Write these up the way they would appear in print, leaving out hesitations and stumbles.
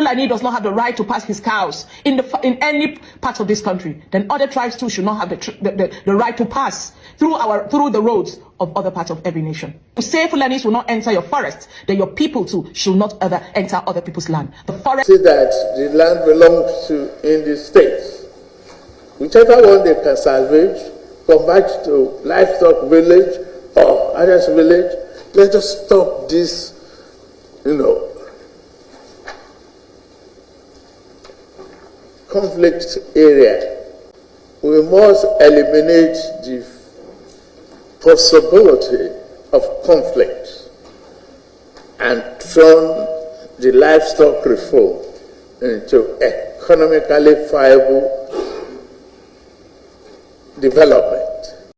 Fulani does not have the right to pass his cows in any part of this country, then other tribes too should not have the right to pass through the roads of other parts of every nation. To say Fulanis will not enter your forest, then your people too should not ever enter other people's land. The forest. Say that the land belongs to in the states. Whichever one they can salvage, come back to livestock village or others village. Let us stop this, conflict area. We must eliminate the possibility of conflict and turn the livestock reform into economically viable development.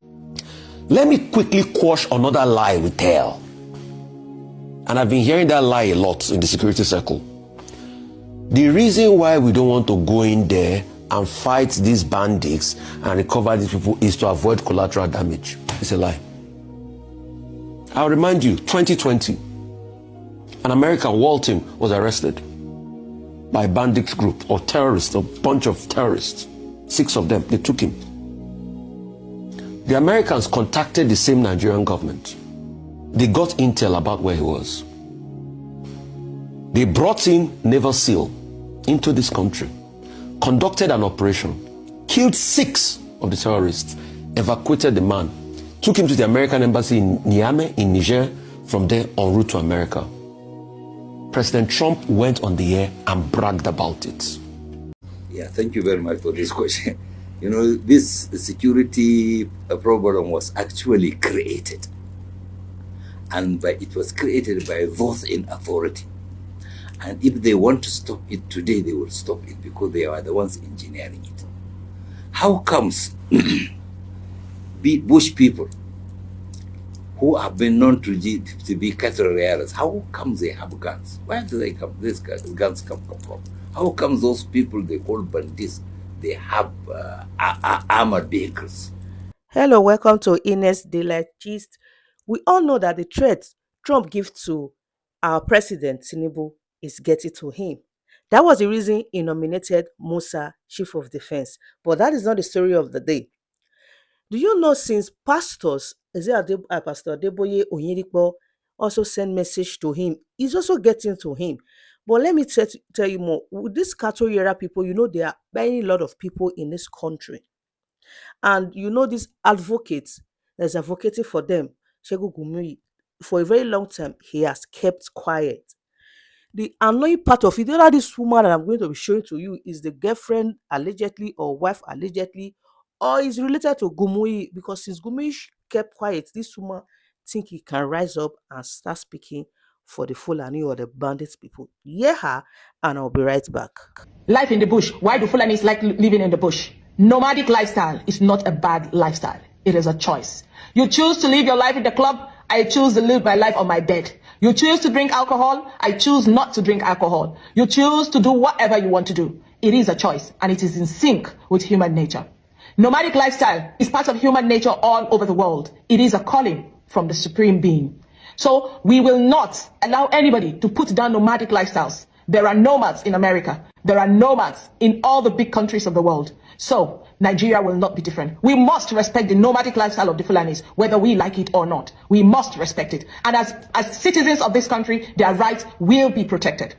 Let me quickly quash another lie we tell. And I've been hearing that lie a lot in the security circle. The reason why we don't want to go in there and fight these bandits and recover these people is to avoid collateral damage. It's a lie. I'll remind you, 2020, an American Walton was arrested by a bandit group or terrorists, a bunch of terrorists. 6 of them, they took him. The Americans contacted the same Nigerian government. They got intel about where he was. They brought in Naval SEAL into this country, conducted an operation, killed 6 of the terrorists, evacuated the man, took him to the American embassy in Niamey in Niger, from there en route to America. President Trump went on the air and bragged about it. Yeah, thank you very much for this question. This security problem was actually created. And it was created by those in authority. And if they want to stop it today, they will stop it because they are the ones engineering it. How comes Bush people who have been known to be cattle rearers, how comes they have guns? Where do they come? These guns come from? How come those people they call bandits, they have armored vehicles? Hello, welcome to Ines Daylight Gist. We all know that the threat Trump gives to our president, Tinubu, is getting to him. That was the reason he nominated Musa, Chief of Defense. But that is not the story of the day. Do you know since pastors, Pastor Adeboye Oyedipo also sent message to him, it's also getting to him. But let me tell you more. With these cattle era people, there are very lot of people in this country. And these advocates, there's advocating for them, Shegun Gumi, for a very long time, he has kept quiet. The annoying part of it, this woman that I'm going to be showing to you is the girlfriend allegedly or wife allegedly, or is related to Gumui, because since Gumui kept quiet, this woman think he can rise up and start speaking for the Fulani or the bandits people. Yeah, and I'll be right back. Life in the bush. Why do Fulanis like living in the bush? Nomadic lifestyle is not a bad lifestyle. It is a choice. You choose to live your life in the club. I choose to live my life on my bed. You choose to drink alcohol. I choose not to drink alcohol. You choose to do whatever you want to do. It is a choice, and it is in sync with human nature. Nomadic lifestyle is part of human nature all over the world. It is a calling from the Supreme Being. So we will not allow anybody to put down nomadic lifestyles. There are nomads in America. There are nomads in all the big countries of the world. So Nigeria will not be different. We must respect the nomadic lifestyle of the Fulanis, whether we like it or not. We must respect it. And as citizens of this country, their rights will be protected.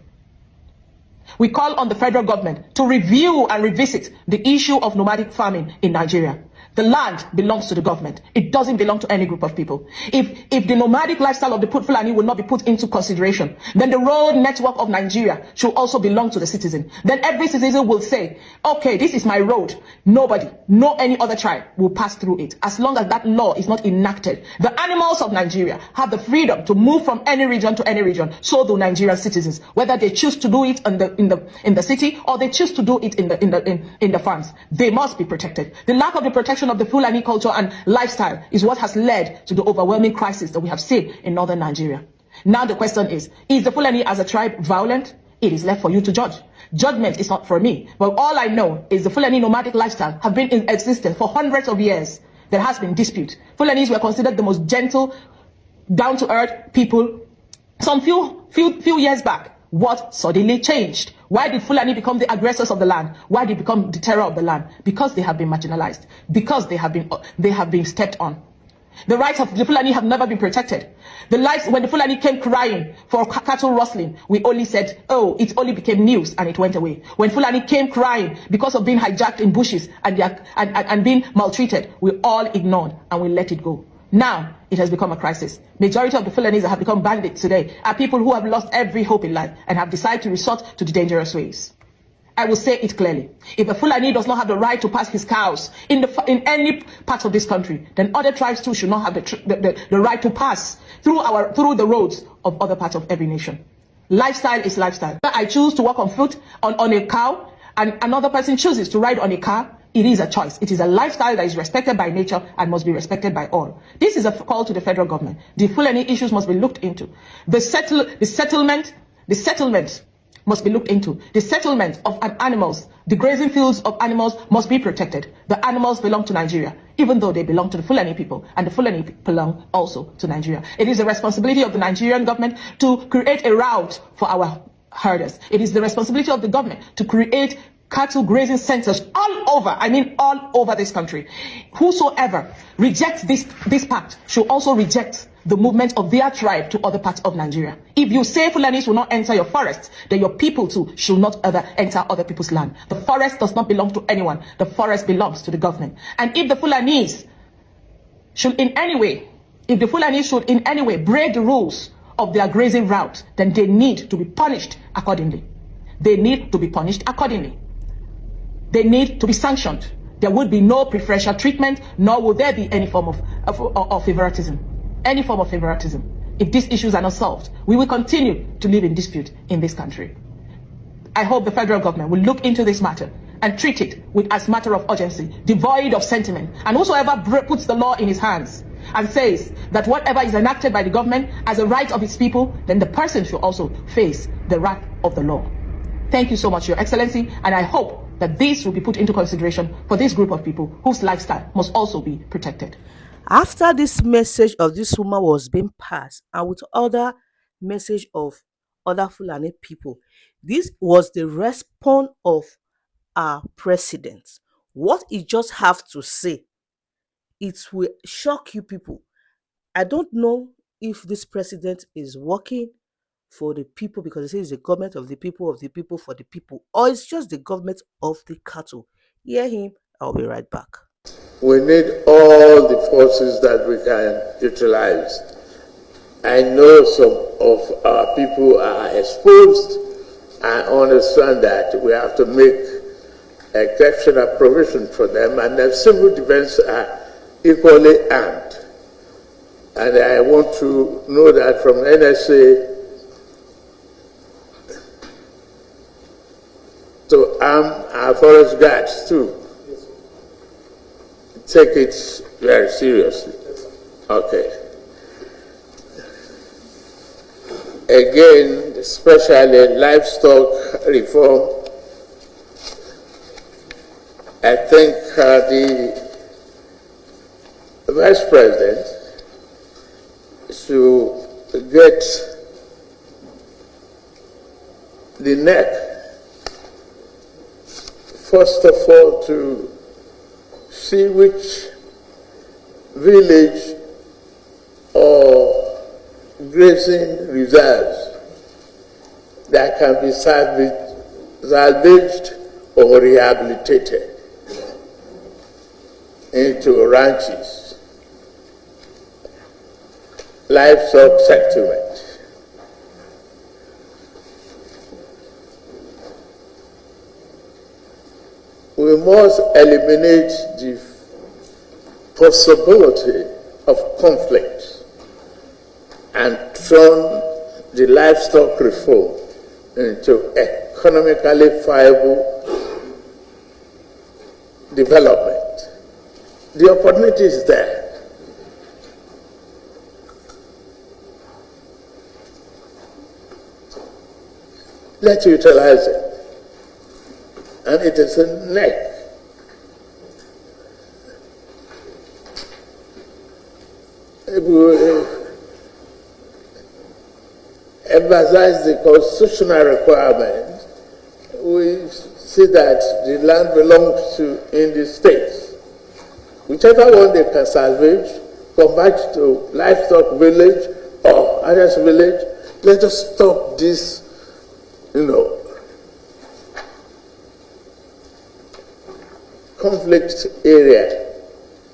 We call on the federal government to review and revisit the issue of nomadic farming in Nigeria. The land belongs to the government. It doesn't belong to any group of people. If the nomadic lifestyle of the Fulani will not be put into consideration, then the road network of Nigeria should also belong to the citizen. Then every citizen will say, okay, this is my road. Nobody, no any other tribe will pass through it. As long as that law is not enacted, the animals of Nigeria have the freedom to move from any region to any region. So do Nigerian citizens, whether they choose to do it in the city or they choose to do it in the farms. They must be protected. The lack of the protection of the Fulani culture and lifestyle is what has led to the overwhelming crisis that we have seen in northern Nigeria. Now the question is the Fulani as a tribe violent? It is left for you to judge. Judgment is not for me. But all I know is the Fulani nomadic lifestyle have been in existence for hundreds of years. There has been dispute. Fulanis were considered the most gentle, down-to-earth people some few years back. What suddenly changed? Why did Fulani become the aggressors of the land? Why did they become the terror of the land? Because they have been marginalized. Because they have been stepped on. The rights of the Fulani have never been protected. When the Fulani came crying for cattle rustling, we only said, oh, it only became news and it went away. When Fulani came crying because of being hijacked in bushes and being maltreated, we all ignored and we let it go. Now, it has become a crisis. Majority of the Fulanis that have become bandits today are people who have lost every hope in life and have decided to resort to the dangerous ways. I will say it clearly. If a Fulani does not have the right to pass his cows in any part of this country, then other tribes too should not have the right to pass through the roads of other parts of every nation. Lifestyle is lifestyle. I choose to walk on foot on a cow, and another person chooses to ride on a car. It is a choice. It is a lifestyle that is respected by nature and must be respected by all. This is a call to the federal government. The Fulani issues must be looked into. The settlement must be looked into. The settlement of animals, the grazing fields of animals must be protected. The animals belong to Nigeria, even though they belong to the Fulani people, and the Fulani belong also to Nigeria. It is the responsibility of the Nigerian government to create a route for our herders. It is the responsibility of the government to create cattle grazing centers all over, I mean all over this country. Whosoever rejects this pact should also reject the movement of their tribe to other parts of Nigeria. If you say Fulanis will not enter your forest, then your people too should not ever enter other people's land. The forest does not belong to anyone. The forest belongs to the government. And if the Fulanis should in any way break the rules of their grazing route, then they need to be punished accordingly. They need to be punished accordingly. They need to be sanctioned. There would be no preferential treatment, nor will there be any form of favoritism. Any form of favoritism. If these issues are not solved, we will continue to live in dispute in this country. I hope the federal government will look into this matter and treat it as a matter of urgency, devoid of sentiment. And whosoever puts the law in his hands and says that whatever is enacted by the government as a right of its people, then the person should also face the wrath of the law. Thank you so much, Your Excellency, and I hope that this will be put into consideration for this group of people whose lifestyle must also be protected. After this message of this woman was being passed, and with other message of other Fulani people, this was the response of our president. What he just have to say, it will shock you people. I don't know if this president is working for the people because he says the government of the people, for the people, or it's just the government of the cattle. Hear him. I'll be right back. We need all the forces that we can utilize. I know some of our people are exposed. I understand that we have to make exceptional provision for them, and the civil defense are equally armed. And I want to know that from NSA to arm our forest guards too. Take it very seriously. Okay. Again, especially livestock reform, I think the Vice President should get the neck, first of all, to see which village or grazing reserves that can be salvaged or rehabilitated into ranches, livestock settlement. We must eliminate the possibility of conflict and turn the livestock reform into economically viable development. The opportunity is there. Let's utilize it. And it is a neck. If we emphasize the constitutional requirement we see that the land belongs to in the states. Whichever one they can salvage, come back to livestock village or others village. Let us stop this, conflict area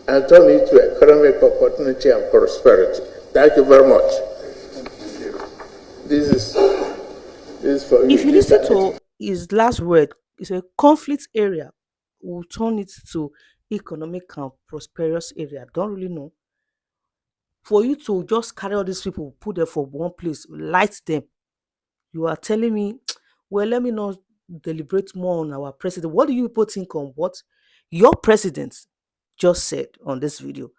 and turn it to economic opportunity and prosperity. Thank you very much. This is for you. If you listen to his last word, it's a conflict area. We'll turn it to economic and prosperous area. Don't really know. For you to just carry all these people, put them for one place, light them. You are telling me, well, let me not deliberate more on our president. What do you people think on what your president just said on this video?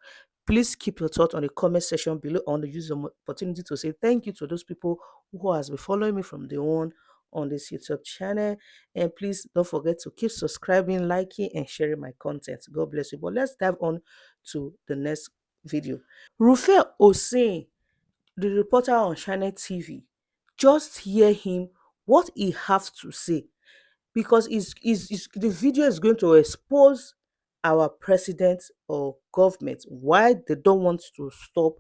Please keep your thoughts on the comment section below. I want to use the opportunity to say thank you to those people who has been following me from day one on this YouTube channel. And please don't forget to keep subscribing, liking, and sharing my content. God bless you. But let's dive on to the next video. Rufai Osei, the reporter on Channel TV, just hear him what he has to say, because the video is going to expose our president or government why they don't want to stop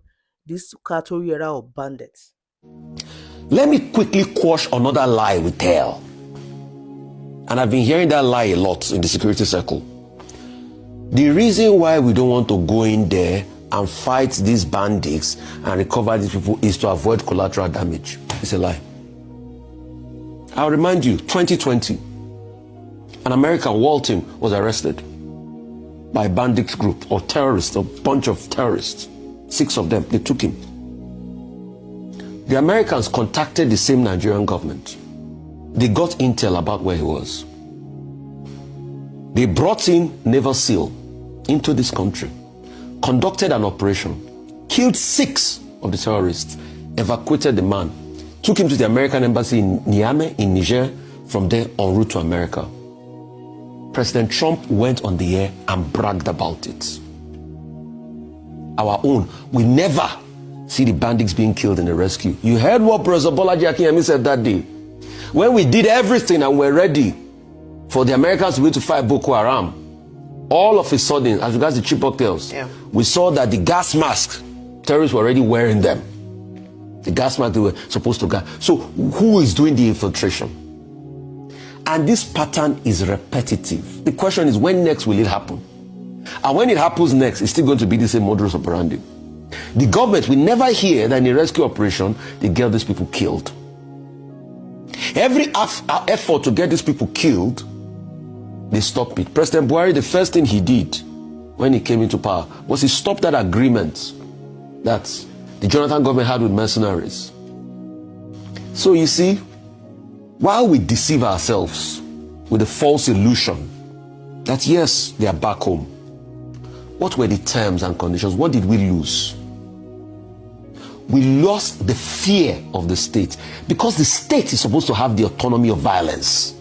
this cattle era of bandits. Let me quickly quash another lie we tell. And I've been hearing that lie a lot in the security circle. The reason why we don't want to go in there and fight these bandits and recover these people is to avoid collateral damage. It's a lie. I'll remind you, 2020, an American Walton was arrested by a bandits group or terrorists, a bunch of terrorists. 6 of them, they took him. The Americans contacted the same Nigerian government. They got intel about where he was. They brought in Naval SEAL into this country, conducted an operation, killed 6 of the terrorists, evacuated the man, took him to the American embassy in Niamey in Niger, from there en route to America. President Trump went on the air and bragged about it. Our own, we never see the bandits being killed in the rescue. You heard what Professor Bolaji Akinyemi said that day. When we did everything and were ready for the Americans to be able to fight Boko Haram, all of a sudden, as regards the Chibok girls, we saw that the gas masks, terrorists were already wearing them. The gas masks they were supposed to get. So who is doing the infiltration? And this pattern is repetitive. The question is, when next will it happen? And when it happens next, it's still going to be the same modus operandi. The government will never hear that in a rescue operation, they get these people killed. Every effort to get these people killed, they stop it. President Buhari, the first thing he did when he came into power was he stopped that agreement that the Jonathan government had with mercenaries. So you see, while we deceive ourselves with the false illusion that yes, they are back home, what were the terms and conditions? What did we lose? We lost the fear of the state, because the state is supposed to have the autonomy of violence.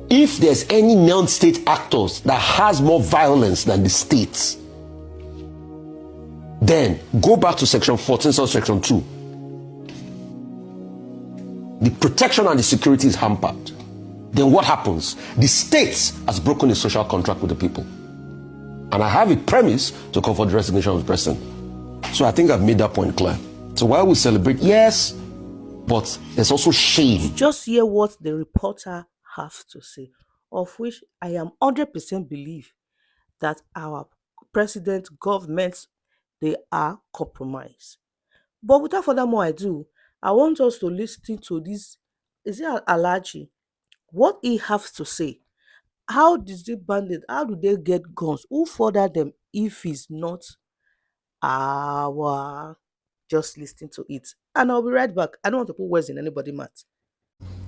If there's any non-state actors that has more violence than the state, then go back to section 14, subsection 2. The protection and the security is hampered. Then what happens? The state has broken a social contract with the people. And I have a premise to call for the resignation of the president. So I think I've made that point clear. So while we celebrate, yes, but there's also shame. Just hear what the reporter has to say, of which I am 100% believe that our president, government, they are compromised. But without further more ado, I want us to listen to this. Is it Alaji? What he has to say. How did they bandit? How do they get guns? Who further them if it's not our? Just listen to it. And I'll be right back. I don't want to put words in anybody's mouth.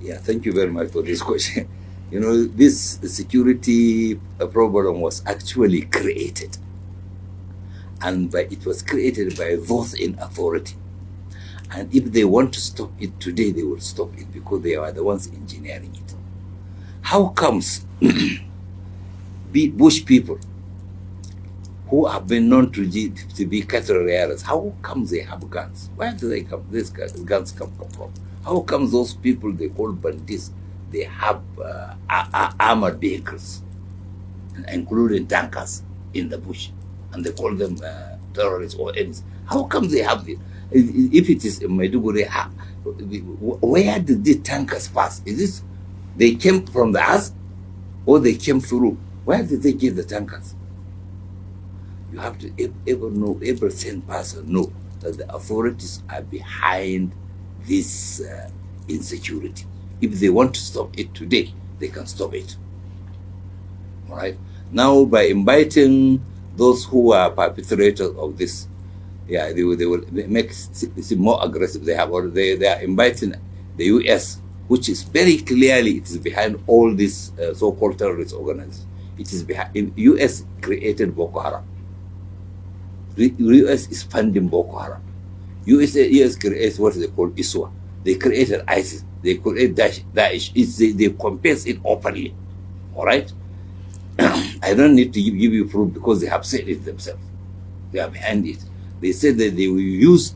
Yeah, thank you very much for this question. You know, this security problem was actually created. And it was created by those in authority. And if they want to stop it today, they will stop it because they are the ones engineering it. How comes Bush people who have been known to be cattle rearers, how comes they have guns? Where do they come? These guns come from? How comes those people they call bandits they have armored vehicles, including tankers, in the bush, and they call them terrorists or enemies. How come they have this? If it is in Maiduguri, where did the tankers pass? Is this they came from the earth or they came through? Where did they get the tankers? You have to ever know, every sane person know that the authorities are behind this insecurity. If they want to stop it today, they can stop it. All right. Now, by inviting those who are perpetrators of this, yeah, they will make it more aggressive. They are inviting the U.S., which is very clearly it is behind all these so-called terrorist organizations. It is behind. U.S. created Boko Haram. The U.S. is funding Boko Haram. U.S. creates what they call ISWA. They created ISIS. They created Daesh. They confess it openly. All right. I don't need to give you proof because they have said it themselves. They are behind it. They said that they will use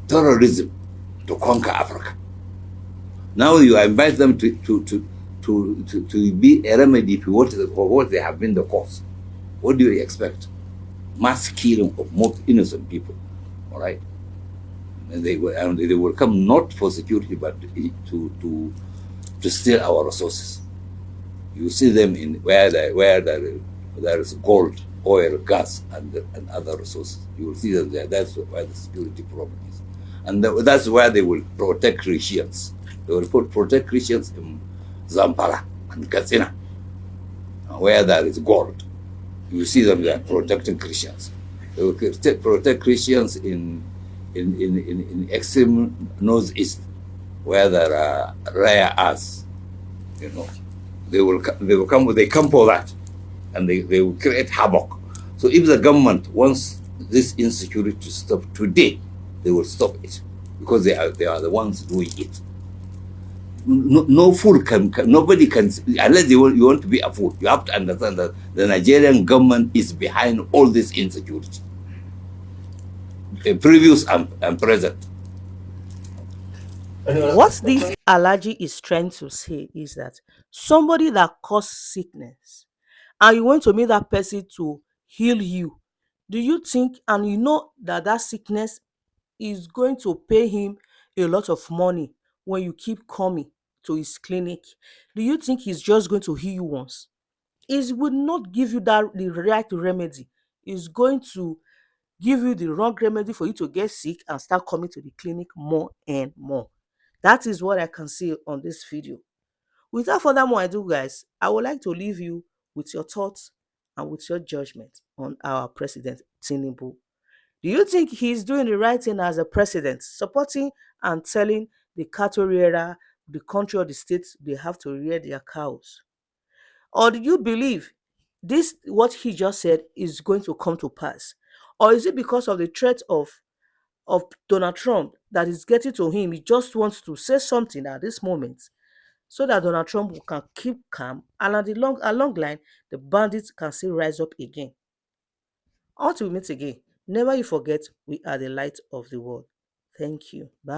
terrorism to conquer Africa. Now you invite them to be a remedy for what they have been the cause. What do you expect? Mass killing of most innocent people. All right, and they will come not for security but to steal our resources. You see them in where there is gold, oil, gas, and other resources. You will see them there. That's where the security problem is, and that's where they will protect Christians. They will protect Christians in Zamfara and Katsina, where there is gold. You see them there protecting Christians. They will protect Christians in extreme northeast, where there are rare earths. You know, they come for that, and they will create havoc. So if the government wants this insecurity to stop today, they will stop it because they are the ones doing it. No fool nobody can, unless you want to be a fool. You have to understand that the Nigerian government is behind all this insecurity, previous and present. What this allergy is trying to say is that somebody that caused sickness and you want to meet that person to heal you, do you think, and you know that that sickness is going to pay him a lot of money when you keep coming to his clinic, do you think he's just going to heal you once? He would not give you the right remedy. He's going to give you the wrong remedy for you to get sick and start coming to the clinic more and more. That is what I can see on this video. Without further more ado, guys, I would like to leave you with your thoughts and with your judgment on our president Tinubu. Do you think he's doing the right thing as a president, supporting and telling the cattle rearer, the country or the states they have to rear their cows? Or do you believe this, what he just said, is going to come to pass? Or is it because of the threat of Donald Trump that is getting to him? He just wants to say something at this moment so that Donald Trump can keep calm, and at the long line, the bandits can still rise up again. Until we meet again, never you forget we are the light of the world. Thank you. Bye.